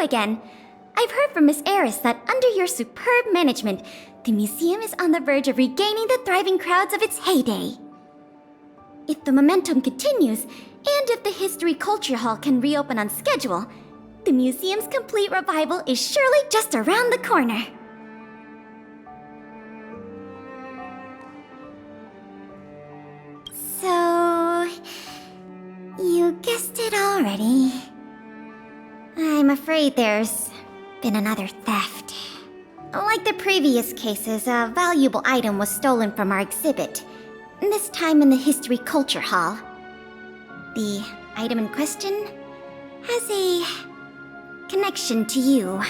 again. I've heard from Miss Eris that under your superb management, the museum is on the verge of regaining the thriving crowds of its heyday. If the momentum continues, and if the History Culture Hall can reopen on schedule, the museum's complete revival is surely just around the corner. So, you guessed it already. I'm afraid there's been another theft. Like the previous cases, a valuable item was stolen from our exhibit, this time in the History Culture Hall. The item in question has a connection to you.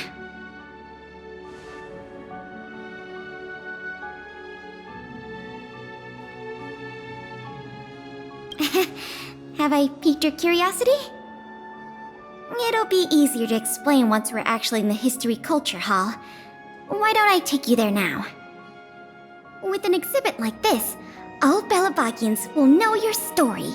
Have I piqued your curiosity? It'll be easier to explain once we're actually in the History Culture Hall. Why don't I take you there now? With an exhibit like this, all Belabagians will know your story.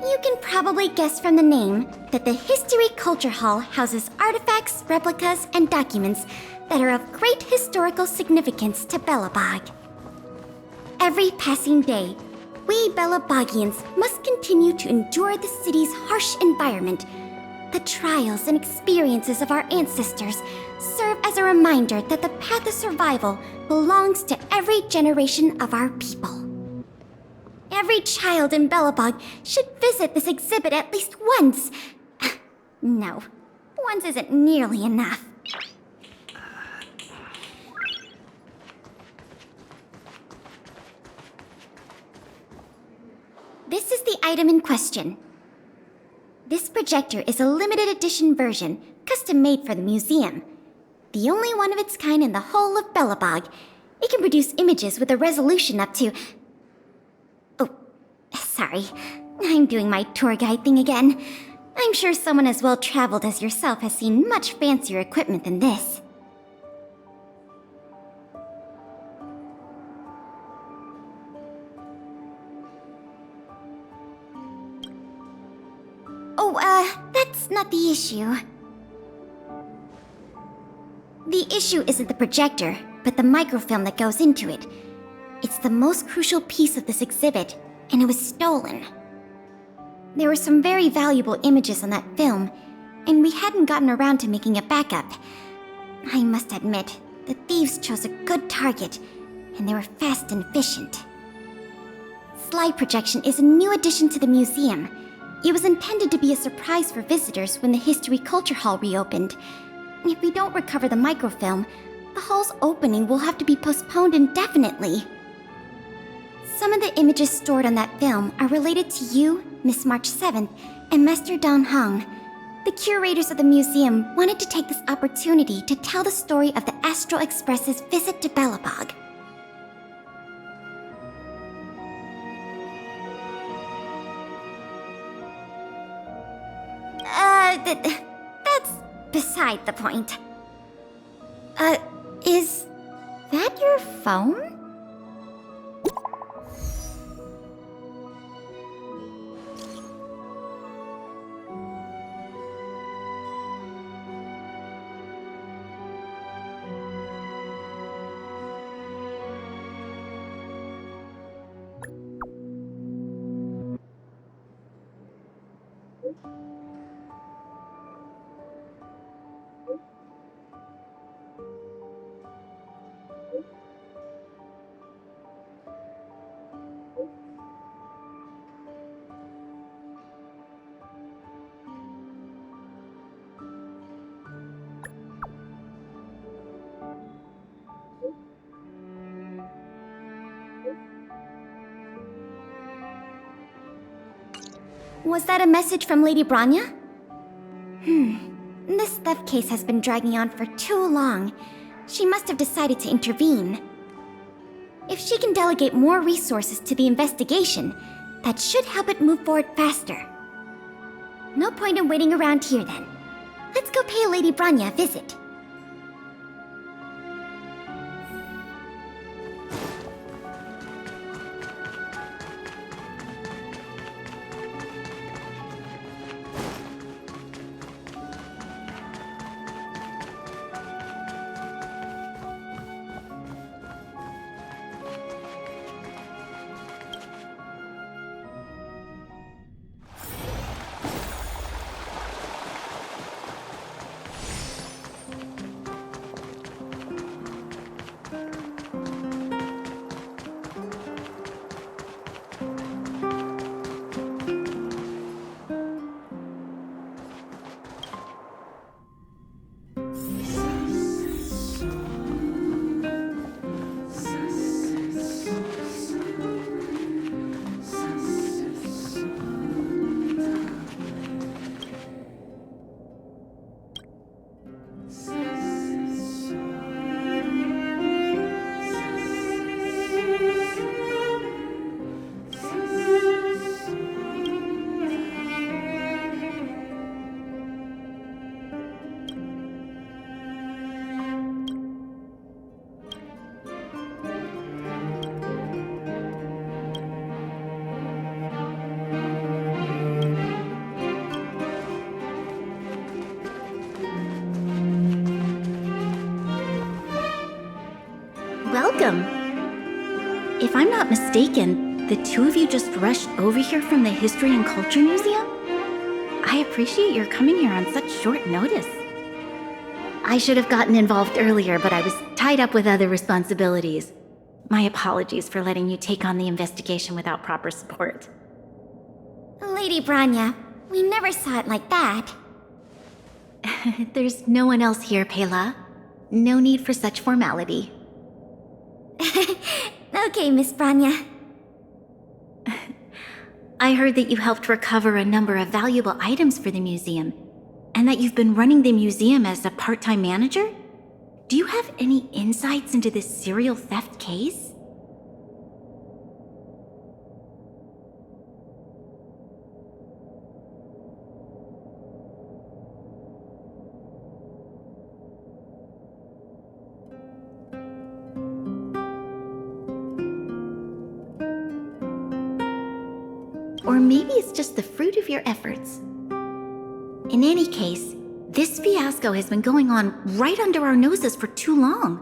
You can probably guess from the name that the History Culture Hall houses artifacts, replicas, and documents that are of great historical significance to Belobog. Every passing day, we Belabagians must continue to endure the city's harsh environment. The trials and experiences of our ancestors serve as a reminder that the path of survival belongs to every generation of our people. Every child in Belobog should visit this exhibit at least once. No, once isn't nearly enough. This is the item in question. This projector is a limited edition version, custom made for the museum. The only one of its kind in the whole of Belobog. It can produce images with a resolution up to... Oh, sorry. I'm doing my tour guide thing again. I'm sure someone as well traveled as yourself has seen much fancier equipment than this. That's not the issue. The issue isn't the projector, but the microfilm that goes into it. It's the most crucial piece of this exhibit, and it was stolen. There were some very valuable images on that film, and we hadn't gotten around to making a backup. I must admit, the thieves chose a good target, and they were fast and efficient. Slide projection is a new addition to the museum. It was intended to be a surprise for visitors when the History Culture Hall reopened. If we don't recover the microfilm, the hall's opening will have to be postponed indefinitely. Some of the images stored on that film are related to you, Miss March 7th, and Master Don Hong. The curators of the museum wanted to take this opportunity to tell the story of the Astral Express's visit to Belobog. That's beside the point. Is that your phone? Was that a message from Lady Branya? This theft case has been dragging on for too long. She must have decided to intervene. If she can delegate more resources to the investigation, that should help it move forward faster. No point in waiting around here then. Let's go pay Lady Branya a visit. If I'm not mistaken, the two of you just rushed over here from the History and Culture Museum? I appreciate your coming here on such short notice. I should have gotten involved earlier, but I was tied up with other responsibilities. My apologies for letting you take on the investigation without proper support. Lady Branya, we never saw it like that. There's no one else here, Pela. No need for such formality. Okay, Miss Branya. I heard that you helped recover a number of valuable items for the museum, and that you've been running the museum as a part-time manager? Do you have any insights into this serial theft case? Or maybe it's just the fruit of your efforts. In any case, this fiasco has been going on right under our noses for too long.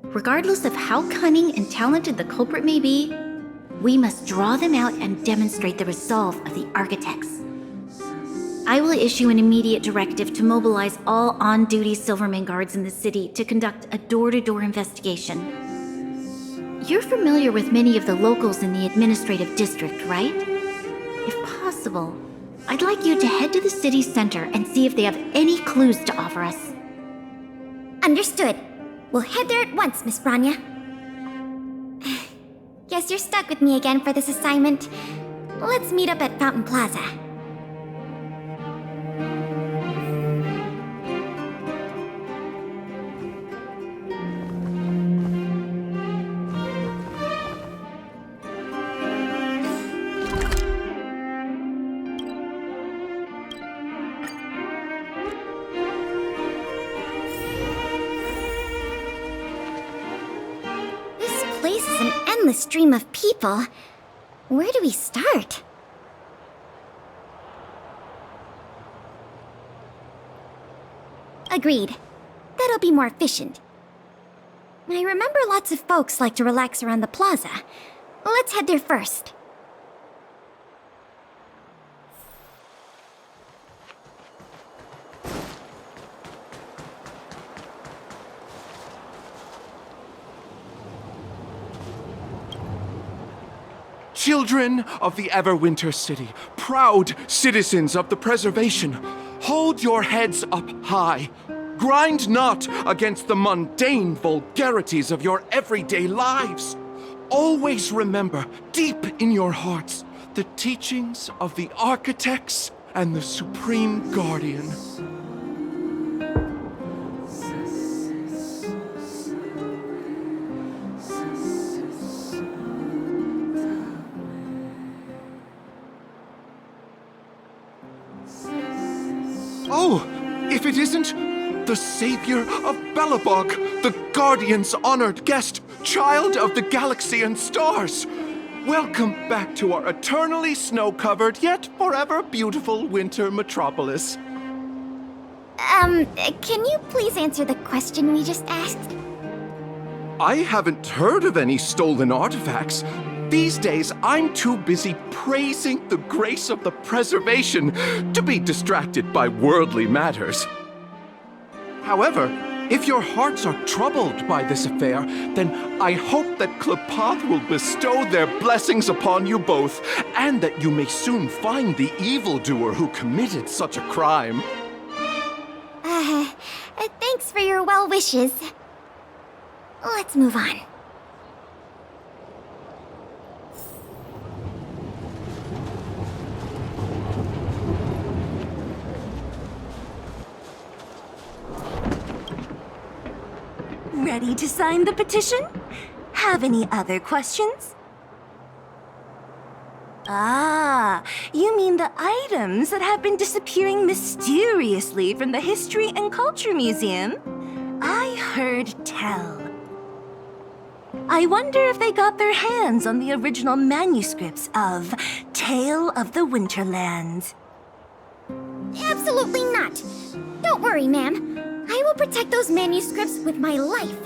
Regardless of how cunning and talented the culprit may be, we must draw them out and demonstrate the resolve of the architects. I will issue an immediate directive to mobilize all on-duty Silverman guards in the city to conduct a door-to-door investigation. You're familiar with many of the locals in the administrative district, right? If possible, I'd like you to head to the city center and see if they have any clues to offer us. Understood. We'll head there at once, Miss Branya. Guess you're stuck with me again for this assignment. Let's meet up at Fountain Plaza. The stream of people. Where do we start? Agreed. That'll be more efficient. I remember lots of folks like to relax around the plaza. Let's head there first. Children of the Everwinter City, proud citizens of the preservation, hold your heads up high. Grind not against the mundane vulgarities of your everyday lives. Always remember, deep in your hearts, the teachings of the architects and the Supreme Guardian. Oh, if it isn't the savior of Belobog, the Guardian's honored guest, child of the galaxy and stars. Welcome back to our eternally snow-covered yet forever beautiful winter metropolis. Can you please answer the question we just asked? I haven't heard of any stolen artifacts. These days, I'm too busy praising the grace of the preservation to be distracted by worldly matters. However, if your hearts are troubled by this affair, then I hope that Klepath will bestow their blessings upon you both, and that you may soon find the evildoer who committed such a crime. Thanks for your well wishes. Let's move on. Ready to sign the petition? Have any other questions? Ah, you mean the items that have been disappearing mysteriously from the History and Culture Museum? I heard tell. I wonder if they got their hands on the original manuscripts of Tale of the Winterlands. Absolutely not. Don't worry, ma'am. I will protect those manuscripts with my life.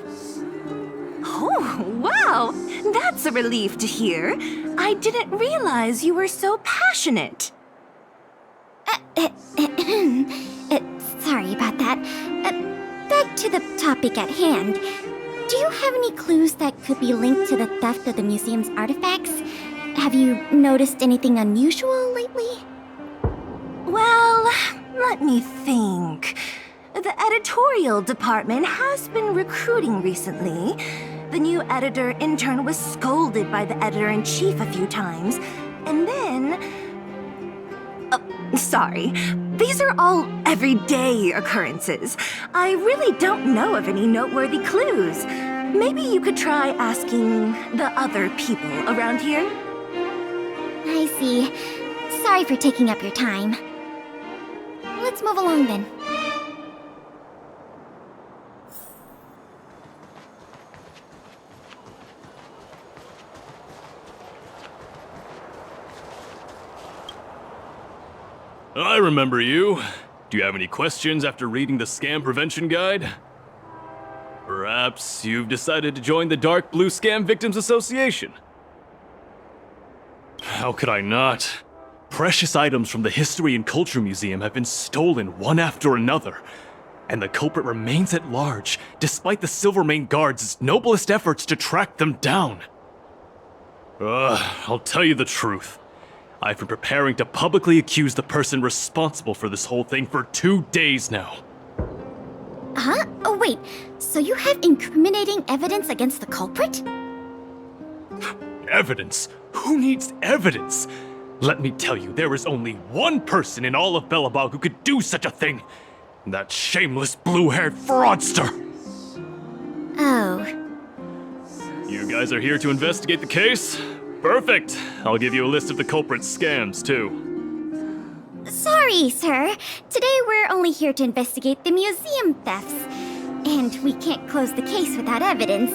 Oh, wow! That's a relief to hear. I didn't realize you were so passionate. Sorry about that. Back to the topic at hand. Do you have any clues that could be linked to the theft of the museum's artifacts? Have you noticed anything unusual lately? Well, let me think. The editorial department has been recruiting recently. The new editor-intern was scolded by the editor-in-chief a few times, and then... sorry. These are all everyday occurrences. I really don't know of any noteworthy clues. Maybe you could try asking the other people around here? I see. Sorry for taking up your time. Let's move along then. I remember you. Do you have any questions after reading the Scam Prevention Guide? Perhaps you've decided to join the Dark Blue Scam Victims Association? How could I not? Precious items from the History and Culture Museum have been stolen one after another, and the culprit remains at large despite the Silvermane Guards' noblest efforts to track them down. I'll tell you the truth. I've been preparing to publicly accuse the person responsible for this whole thing for 2 days now. Huh? Oh, wait. So you have incriminating evidence against the culprit? Evidence? Who needs evidence? Let me tell you, there is only one person in all of Belobog who could do such a thing. That shameless blue-haired fraudster! Oh. You guys are here to investigate the case? Perfect! I'll give you a list of the culprit's scams, too. Sorry, sir. Today we're only here to investigate the museum thefts. And we can't close the case without evidence.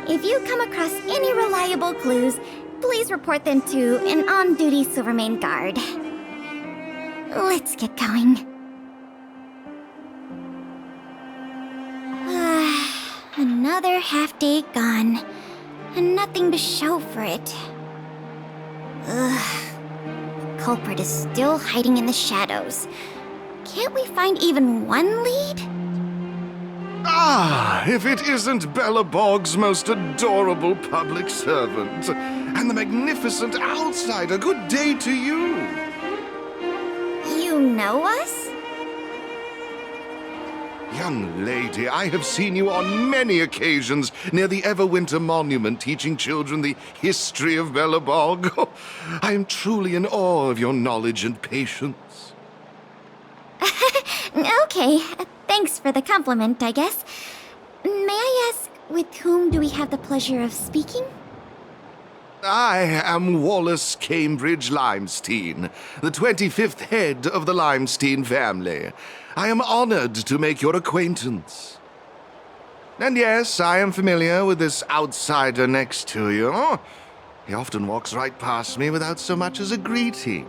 If you come across any reliable clues, please report them to an on-duty Silvermane guard. Let's get going. Another half-day gone. And nothing to show for it. Ugh. The culprit is still hiding in the shadows. Can't we find even one lead? Ah, if it isn't Belobog's most adorable public servant, and the magnificent outsider, good day to you. You know us? Young lady, I have seen you on many occasions near the Everwinter Monument teaching children the history of Belobog. I am truly in awe of your knowledge and patience. Okay, thanks for the compliment, I guess. May I ask, with whom do we have the pleasure of speaking? I am Wallace Cambridge Limestein, the 25th head of the Limestein family. I am honored to make your acquaintance. And yes, I am familiar with this outsider next to you. He often walks right past me without so much as a greeting.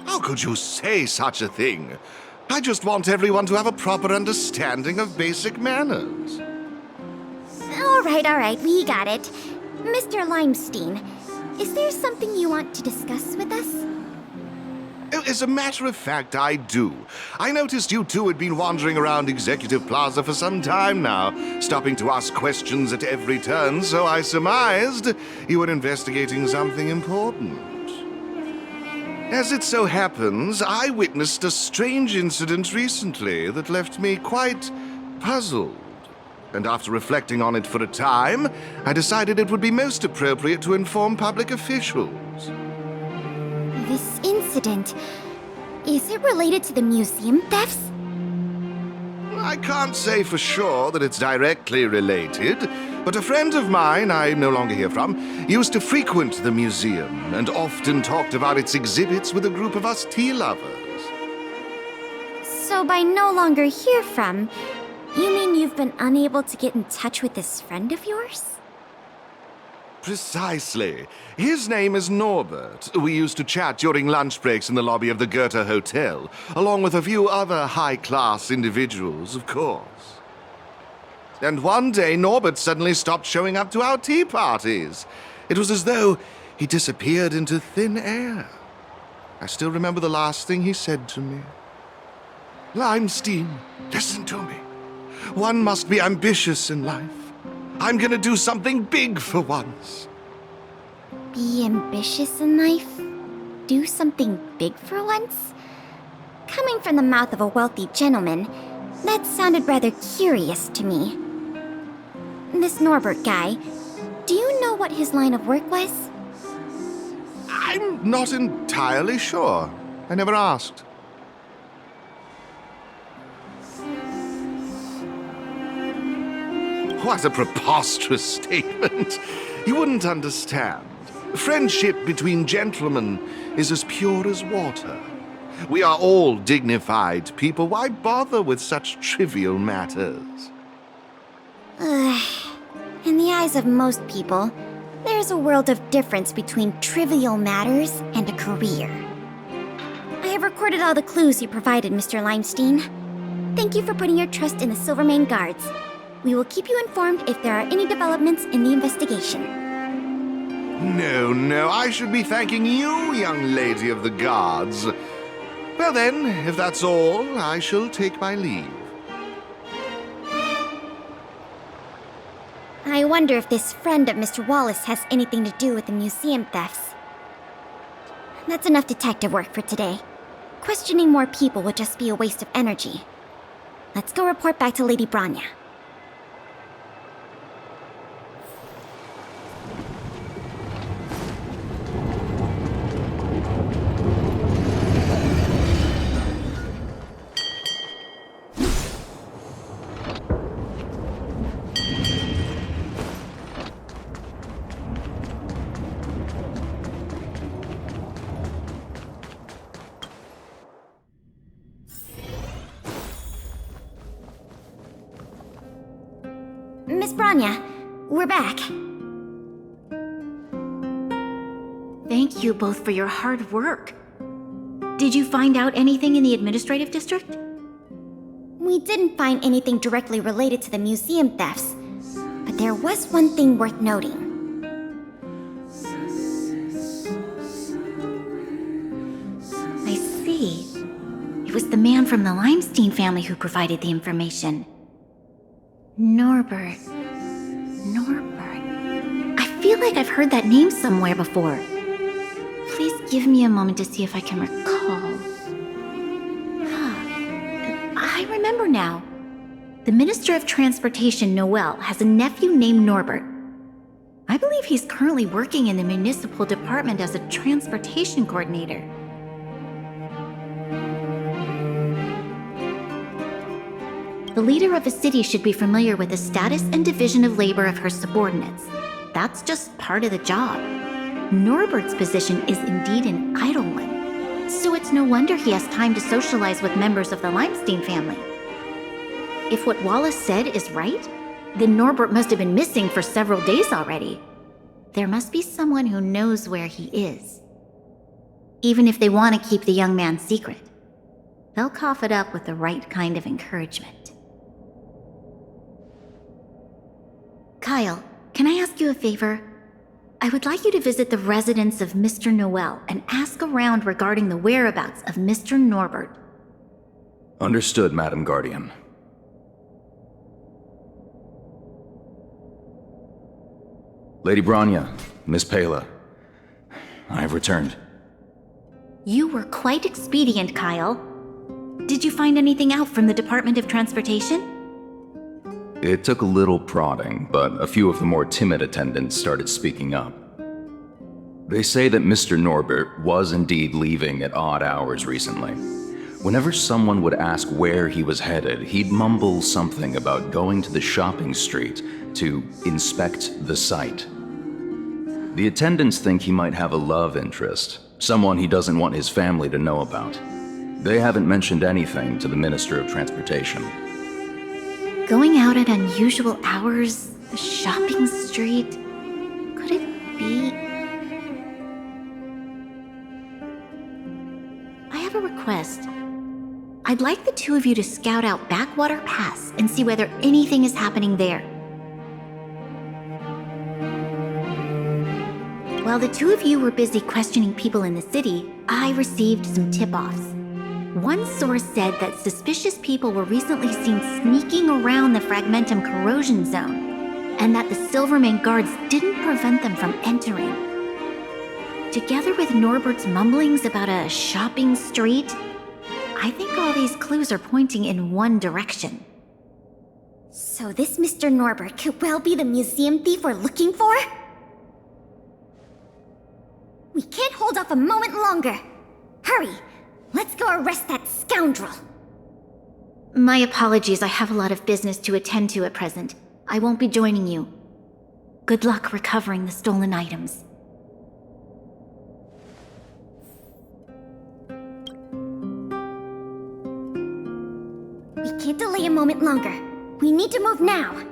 How could you say such a thing? I just want everyone to have a proper understanding of basic manners. All right, we got it. Mr. Limestein, is there something you want to discuss with us? As a matter of fact, I do. I noticed you two had been wandering around Executive Plaza for some time now, stopping to ask questions at every turn, so I surmised you were investigating something important. As it so happens, I witnessed a strange incident recently that left me quite puzzled. And after reflecting on it for a time, I decided it would be most appropriate to inform public officials. This incident, is it related to the museum thefts? I can't say for sure that it's directly related, but a friend of mine I no longer hear from used to frequent the museum and often talked about its exhibits with a group of us tea lovers. So by no longer hear from, you mean you've been unable to get in touch with this friend of yours? Precisely. His name is Norbert. We used to chat during lunch breaks in the lobby of the Goethe Hotel, along with a few other high-class individuals, of course. And one day, Norbert suddenly stopped showing up to our tea parties. It was as though he disappeared into thin air. I still remember the last thing he said to me. Limestein, listen to me. One must be ambitious in life. I'm gonna do something big for once. Be ambitious in life? Do something big for once? Coming from the mouth of a wealthy gentleman, that sounded rather curious to me. This Norbert guy, do you know what his line of work was? I'm not entirely sure. I never asked. What a preposterous statement. You wouldn't understand. Friendship between gentlemen is as pure as water. We are all dignified people. Why bother with such trivial matters? In the eyes of most people, there's a world of difference between trivial matters and a career. I have recorded all the clues you provided, Mr. Limestein. Thank you for putting your trust in the Silvermane Guards. We will keep you informed if there are any developments in the investigation. No, I should be thanking you, young lady of the Guards. Well then, if that's all, I shall take my leave. I wonder if this friend of Mr. Wallace has anything to do with the museum thefts. That's enough detective work for today. Questioning more people would just be a waste of energy. Let's go report back to Lady Branya. Miss Branya, we're back. Thank you both for your hard work. Did you find out anything in the administrative district? We didn't find anything directly related to the museum thefts, but there was one thing worth noting. I see. It was the man from the Limestein family who provided the information. Norbert. I feel like I've heard that name somewhere before. Please give me a moment to see if I can recall. I remember now. The Minister of Transportation, Noel, has a nephew named Norbert. I believe he's currently working in the municipal department as a transportation coordinator. The leader of a city should be familiar with the status and division of labor of her subordinates. That's just part of the job. Norbert's position is indeed an idle one, so it's no wonder he has time to socialize with members of the Limestein family. If what Wallace said is right, then Norbert must have been missing for several days already. There must be someone who knows where he is. Even if they want to keep the young man secret, they'll cough it up with the right kind of encouragement. Kyle, can I ask you a favor? I would like you to visit the residence of Mr. Noel and ask around regarding the whereabouts of Mr. Norbert. Understood, Madam Guardian. Lady Branya, Miss Pela, I have returned. You were quite expedient, Kyle. Did you find anything out from the Department of Transportation? It took a little prodding, but a few of the more timid attendants started speaking up. They say that Mr. Norbert was indeed leaving at odd hours recently. Whenever someone would ask where he was headed, he'd mumble something about going to the shopping street to inspect the site. The attendants think he might have a love interest, someone he doesn't want his family to know about. They haven't mentioned anything to the Minister of Transportation. Going out at unusual hours, the shopping street. Could it I'd like the two of you to scout out Backwater Pass and see whether anything is happening there. While the two of you were busy questioning people in the city, I received some tip-offs. One source said that suspicious people were recently seen sneaking around the Fragmentum corrosion zone, and that the Silvermane guards didn't prevent them from entering. Together with Norbert's mumblings about a shopping street, I think all these clues are pointing in one direction. So this Mr. Norbert could well be the museum thief we're looking for? We can't hold off a moment longer. Hurry! Let's go arrest that scoundrel! My apologies, I have a lot of business to attend to at present. I won't be joining you. Good luck recovering the stolen items. We can't delay a moment longer. We need to move now.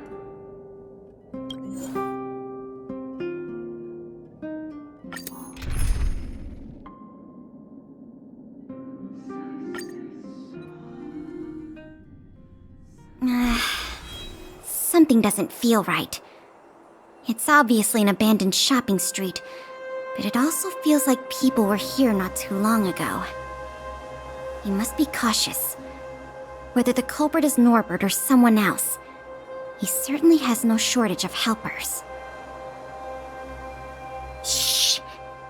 Something doesn't feel right. It's obviously an abandoned shopping street, but it also feels like people were here not too long ago. We must be cautious. Whether the culprit is Norbert or someone else, he certainly has no shortage of helpers. Shh!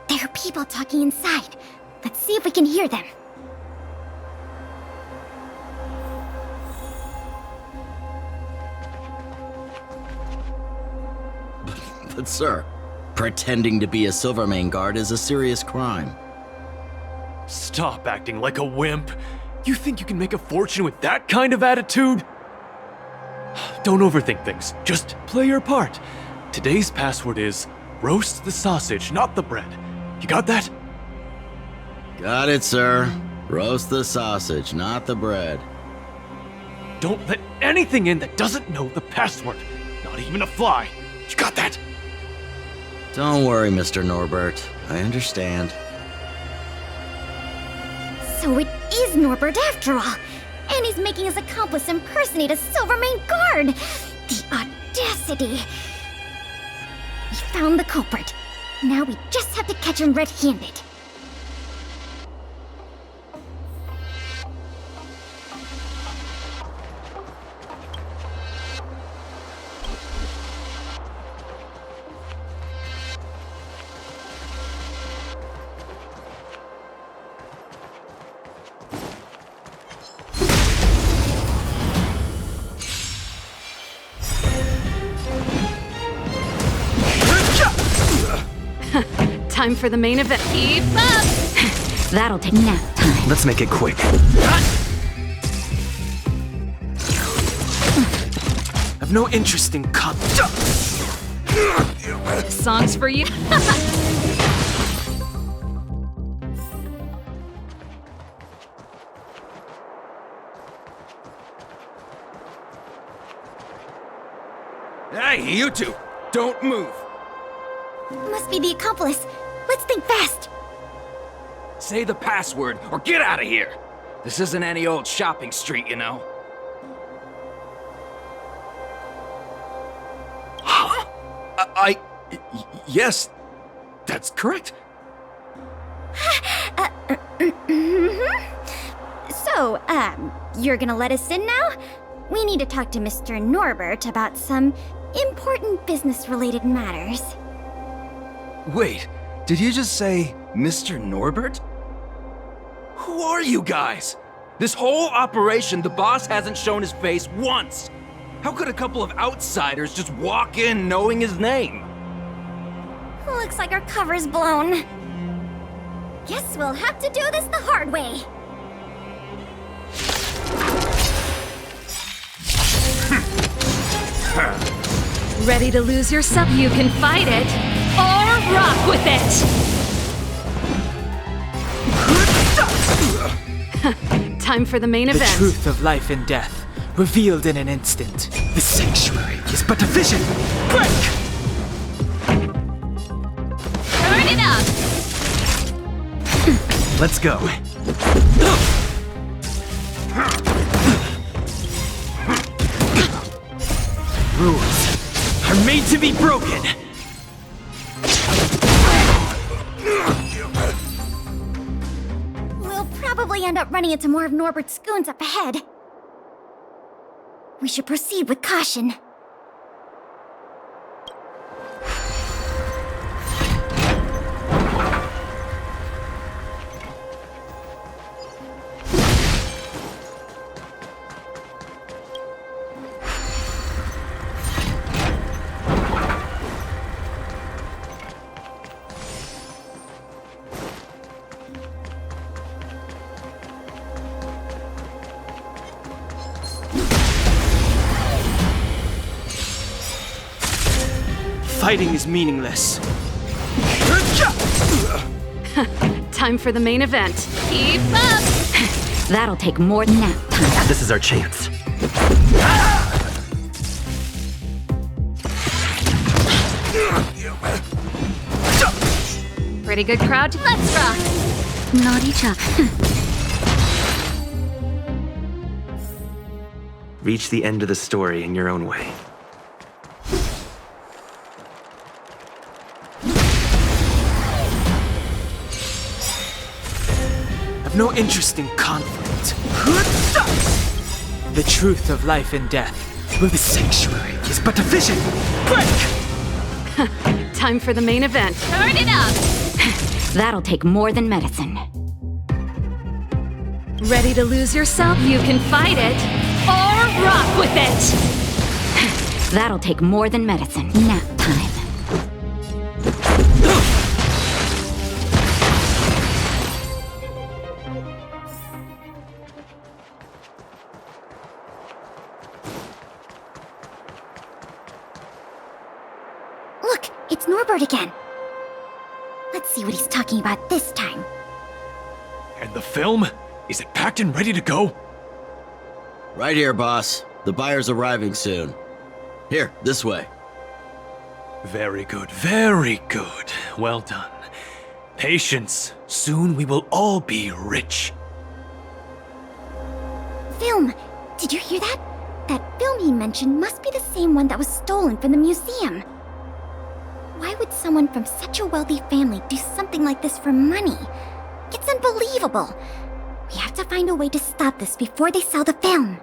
There are people talking inside. Let's see if we can hear them. But sir, pretending to be a Silvermane guard is a serious crime. Stop acting like a wimp. You think you can make a fortune with that kind of attitude? Don't overthink things. Just play your part. Today's password is roast the sausage, not the bread. You got that? Got it, sir. Roast the sausage, not the bread. Don't let anything in that doesn't know the password. Not even a fly. You got that? Don't worry, Mr. Norbert. I understand. So it is Norbert after all, and he's making his accomplice impersonate a Silvermane guard! The audacity! We found the culprit. Now we just have to catch him red-handed. Time for the main event. Keep up! That'll take nap time. Let's make it quick. I've no interest in Songs for you. Hey, you two! Don't move! Must be the accomplice. Let's think fast. Say the password or get out of here! This isn't any old shopping street, you know. Yes, that's correct. So, you're gonna let us in now? We need to talk to Mr. Norbert about some important business-related matters. Wait, did you just say Mr. Norbert? Who are you guys? This whole operation, the boss hasn't shown his face once. How could a couple of outsiders just walk in knowing his name? Looks like our cover's blown. Guess we'll have to do this the hard way. Ready to lose yourself? You can fight it, or rock with it! Time for the main The event. truth of life and death, revealed in an instant. The sanctuary is but a vision. Break! Turn it up! Let's go. Rules are made to be broken. We'll probably end up running into more of Norbert's goons up ahead. We should proceed with caution. Fighting is meaningless. Time for the main event. Keep up! That'll take more than nap time. This is our chance. Pretty good crowd. Let's rock! Naughty Chuck. Reach the end of the story in your own way. I've no interest in conflict. The truth of life and death. Well, the sanctuary is but a vision. Break! Time for the main event. Turn it up! That'll take more than medicine. Ready to lose yourself? You can fight it, or rock with it! That'll take more than medicine. Nap time. Look, it's Norbert again. Let's see what he's talking about this time. And the film? Is it packed and ready to go? Right here, boss. The buyer's arriving soon. Here, this way. Very good, very good. Well done. Patience. Soon we will all be rich. Film! Did you hear that? That film he mentioned must be the same one that was stolen from the museum. Why would someone from such a wealthy family do something like this for money? It's unbelievable. We have to find a way to stop this before they sell the film.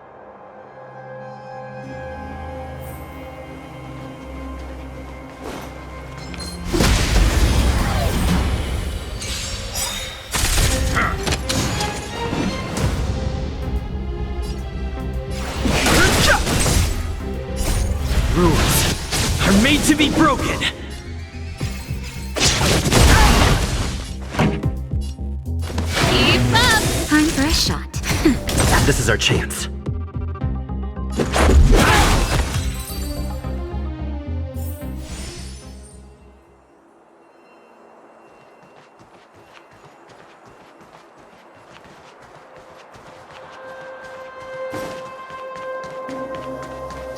Rules are made to be broken. Keep up! Time for a shot. This is our chance.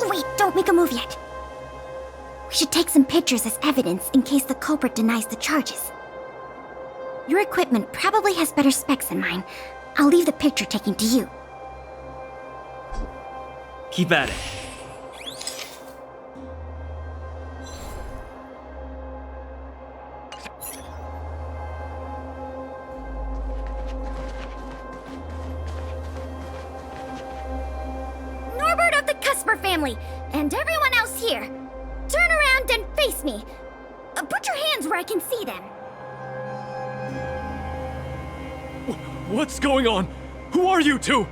Wait, don't make a move yet. We should take some pictures as evidence in case the culprit denies the charges. Your equipment probably has better specs than mine. I'll leave the picture taking to you. Keep at it. Norbert of the Cusper family, and everyone else here, turn around and face me. Put your hands where I can see them. What's going on? Who are you two?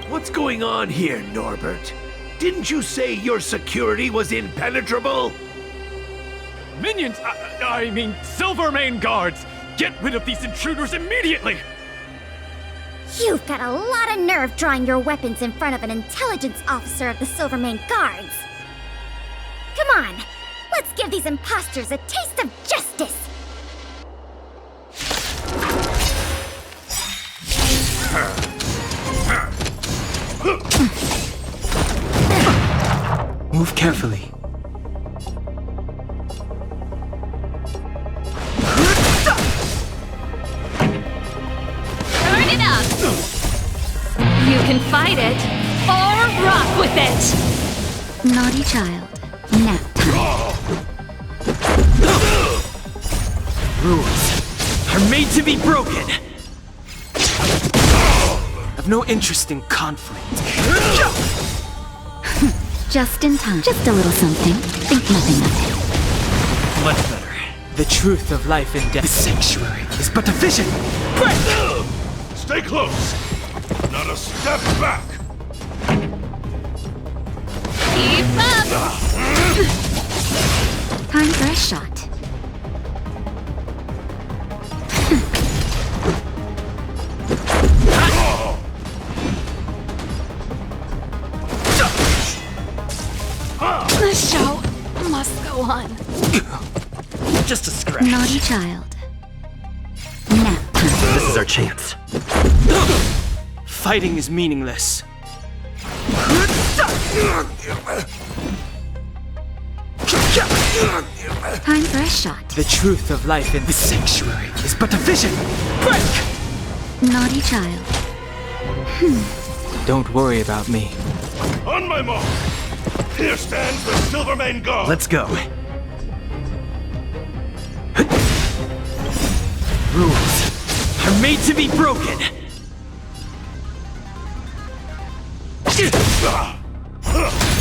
What's going on here, Norbert? Didn't you say your security was impenetrable? Minions! I mean, Silvermane guards! Get rid of these intruders immediately! You've got a lot of nerve drawing your weapons in front of an intelligence officer of the Silvermane Guards. Come on, let's give these imposters a taste of justice! Move carefully. fight it or rock with it. Naughty child. Nap time. Rules are made to be broken. I've no interest in conflict. Just in time. Just a little something. Think nothing of it. Much better. The truth of life and death. The sanctuary is but a vision. Quick! Stay close. Not a step back. Keep up! Time for a shot. The show must go on. Just a scratch. Naughty child. Nap time. This is our chance. Fighting is meaningless. Time for a shot. The truth of life in the sanctuary is but a vision. Quick! Naughty child. Don't worry about me. On my mark. Here stands the Silvermane Guard. Let's go. Rules are made to be broken.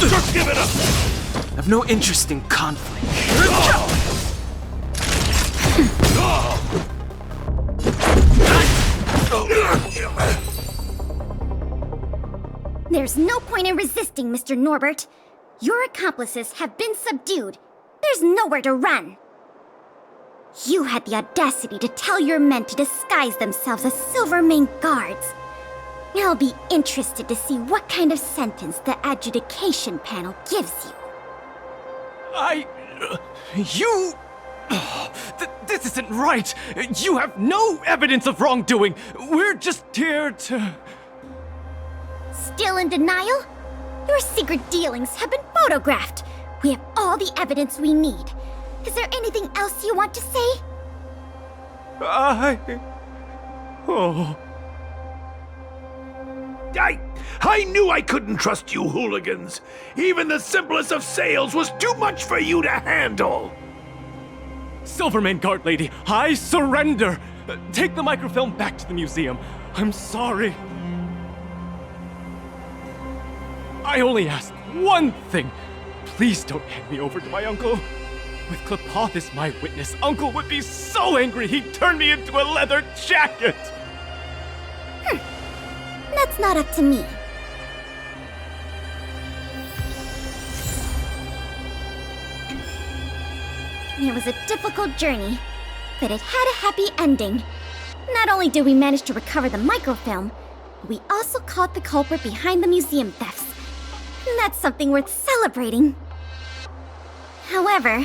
Just give it up. I've no interest in conflict. There's no point in resisting, Mr. Norbert. Your accomplices have been subdued. There's nowhere to run. You had the audacity to tell your men to disguise themselves as Silvermane guards. I'll be interested to see what kind of sentence the adjudication panel gives you. You... this isn't right! You have no evidence of wrongdoing! We're just here to... Still in denial? Your secret dealings have been photographed. We have all the evidence we need. Is there anything else you want to say? I knew I couldn't trust you hooligans. Even the simplest of sales was too much for you to handle. Silvermane Guard Lady, I surrender! Take the microfilm back to the museum. I'm sorry. I only ask one thing. Please don't hand me over to my uncle. With Klapoth as my witness, Uncle would be so angry he'd turn me into a leather jacket! That's not up to me. It was a difficult journey, but it had a happy ending. Not only did we manage to recover the microfilm, we also caught the culprit behind the museum thefts. And that's something worth celebrating. However,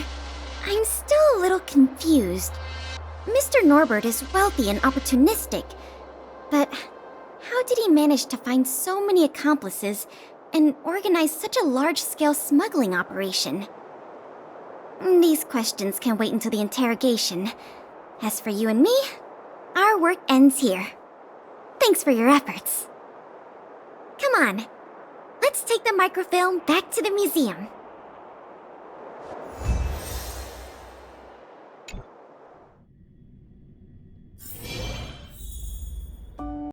I'm still a little confused. Mr. Norbert is wealthy and opportunistic, but how did he manage to find so many accomplices and organize such a large-scale smuggling operation? These questions can wait until the interrogation. As for you and me, our work ends here. Thanks for your efforts. Come on, let's take the microfilm back to the museum.